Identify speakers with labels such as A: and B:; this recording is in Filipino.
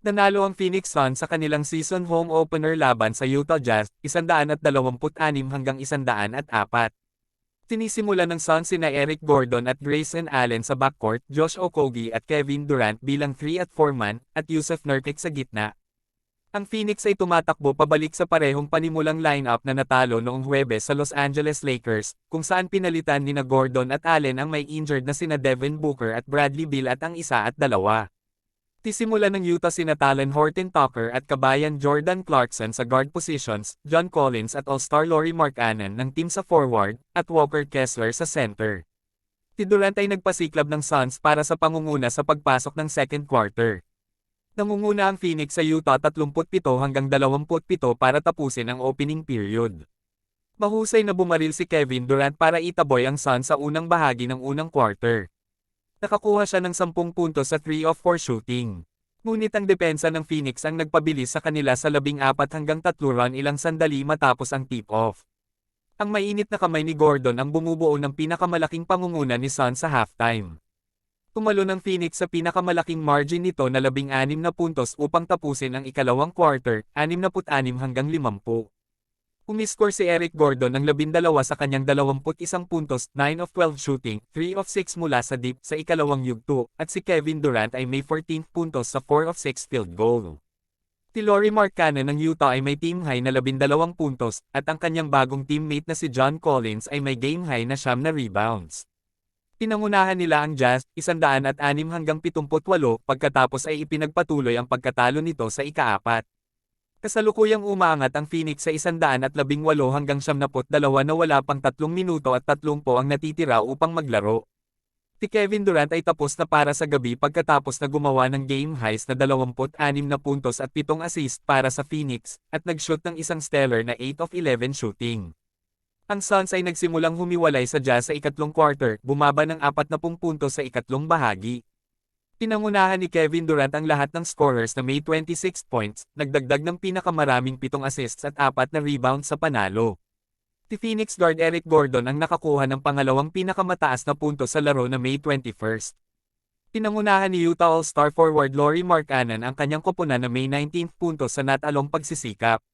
A: Nanalo ang Phoenix Suns sa kanilang season home opener laban sa Utah Jazz, 126-104. Tinisimulan ng Suns sina Eric Gordon at Grayson Allen sa backcourt, Josh Okogie at Kevin Durant bilang 3 at 4 man, at Yusuf Nurkic sa gitna. Ang Phoenix ay tumatakbo pabalik sa parehong panimulang lineup na natalo noong Huwebes sa Los Angeles Lakers, kung saan pinalitan nina Gordon at Allen ang may injured na sina Devin Booker at Bradley Beal at ang 1 at 2. Tisimulan ng Utah sina Talen Horton-Tucker at kabayan Jordan Clarkson sa guard positions, John Collins at All-Star Lauri Markkanen ng team sa forward, at Walker Kessler sa center. Si Durant ay nagpasiklab ng Suns para sa pangunguna sa pagpasok ng second quarter. Nangunguna ang Phoenix sa Utah 37-27 para tapusin ang opening period. Mahusay na bumaril si Kevin Durant para itaboy ang Suns sa unang bahagi ng unang quarter. Nakakuha siya ng 10 puntos sa 3 of 4 shooting. Ngunit ang depensa ng Phoenix ang nagpabilis sa kanila sa 14-3 run ilang sandali matapos ang tip-off. Ang mainit na kamay ni Gordon ang bumubuo ng pinakamalaking pangunguna ni Suns sa halftime. Tumalo ng Phoenix sa pinakamalaking margin nito na 16 na puntos upang tapusin ang ikalawang quarter, 66-50. Umiscore si Eric Gordon ng 12 sa kanyang 21 puntos, 9 of 12 shooting, 3 of 6 mula sa deep sa ikalawang yugto, at si Kevin Durant ay may 14 puntos sa 4 of 6 field goal. Si Lauri Markkanen ng Utah ay may team high na 12 puntos, at ang kanyang bagong teammate na si John Collins ay may game high na 9 na rebounds. Pinangunahan nila ang Jazz, 106-78, pagkatapos ay ipinagpatuloy ang pagkatalo nito sa ika-4. Kasalukuyang umaangat ang Phoenix sa 118-72 na wala pang 3 minuto at 30 ang natitira upang maglaro. Si Kevin Durant ay tapos na para sa gabi pagkatapos na gumawa ng game highs na 26 na puntos at 7 assist para sa Phoenix, at nag-shoot ng isang stellar na 8 of 11 shooting. Ang Suns ay nagsimulang humiwalay sa Jazz sa ikatlong quarter, bumaba ng 40 puntos sa ikatlong bahagi. Pinangunahan ni Kevin Durant ang lahat ng scorers na may 26 points, nagdagdag ng pinakamaraming 7 assists at 4 na rebounds sa panalo. Si Phoenix guard Eric Gordon ang nakakuha ng pangalawang pinakamataas na puntos sa laro na May 21. Pinangunahan ni Utah All-Star forward Lauri Markkanen ang kanyang koponan na may 19 puntos sa natalong pagsisikap.